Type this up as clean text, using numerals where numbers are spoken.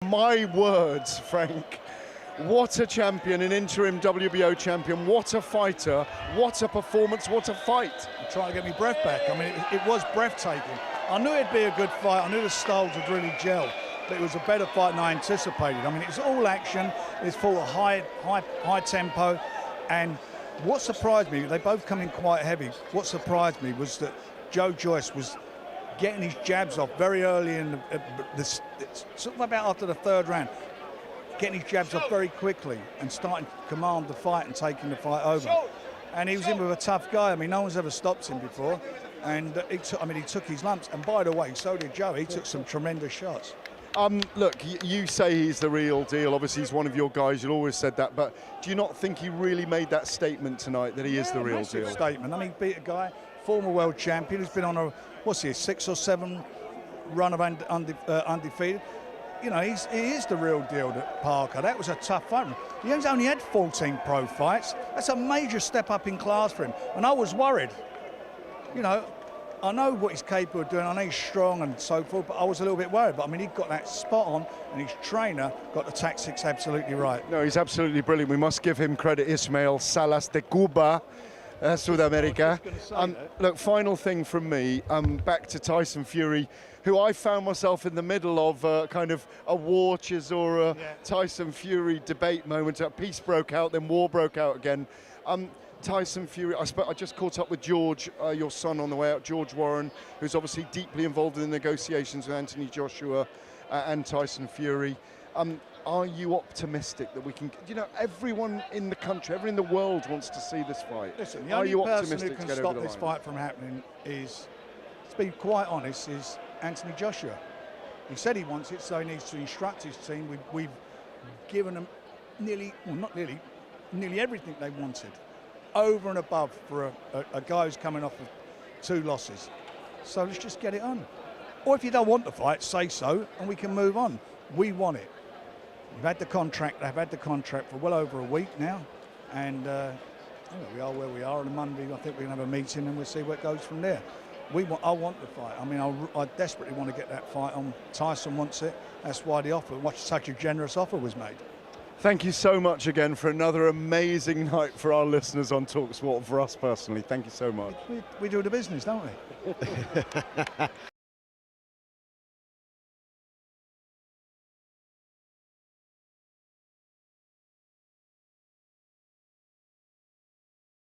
My words, Frank. What a champion, an interim WBO champion. What a fighter. What a performance. What a fight. I'm trying to get my breath back. I mean, it was breathtaking. I knew it'd be a good fight. I knew the styles would really gel. But it was a better fight than I anticipated. I mean, it was all action. It's full of high tempo. And what surprised me, they both come in quite heavy. What surprised me was that Joe Joyce was getting his jabs off very early in sort of about after the third round, getting his jabs off very quickly and starting to command the fight and taking the fight over. And he was in with a tough guy. I mean, no one's ever stopped him before. And he took his lumps. And by the way, so did Joe. He took some tremendous shots. Look, you say he's the real deal. Obviously, he's one of your guys. You've always said that. But do you not think he really made that statement tonight that he is the real deal? Statement. I mean, he beat a guy, former world champion, who's been on a, what's he, a 6 or 7 run of undefeated. You know, he is the real deal, Parker. That was a tough fight. He only had 14 pro fights. That's a major step up in class for him. And I was worried. You know, I know what he's capable of doing. I know he's strong and so forth, but I was a little bit worried. But I mean, he got that spot on, and his trainer got the tactics absolutely right. No, he's absolutely brilliant. We must give him credit. Ismael Salas de Cuba, South America. Look, final thing from me, back to Tyson Fury, who I found myself in the middle of kind of a War Chisora Tyson Fury debate moment. Peace broke out, then war broke out again. Tyson Fury, I just caught up with George, your son, on the way out, George Warren, who's obviously deeply involved in the negotiations with Anthony Joshua and Tyson Fury. Are you optimistic that we can, you know, everyone in the country, everyone in the world wants to see this fight. Listen, the only person who can stop this fight from happening is, to be quite honest, is Anthony Joshua. He said he wants it, so he needs to instruct his team. We've given them nearly everything they wanted, over and above for a guy who's coming off of 2 losses. So let's just get it on. Or if you don't want the fight, say so, and we can move on. We want it. We've had the contract. They've had the contract for well over a week now, and we are where we are. On Monday, I think we're going to have a meeting, and we'll see where it goes from there. I want the fight. I mean, I desperately want to get that fight on. Tyson wants it. That's why the offer, such a generous offer was made. Thank you so much again for another amazing night for our listeners on TalkSport, for us personally. Thank you so much. We do the business, don't we?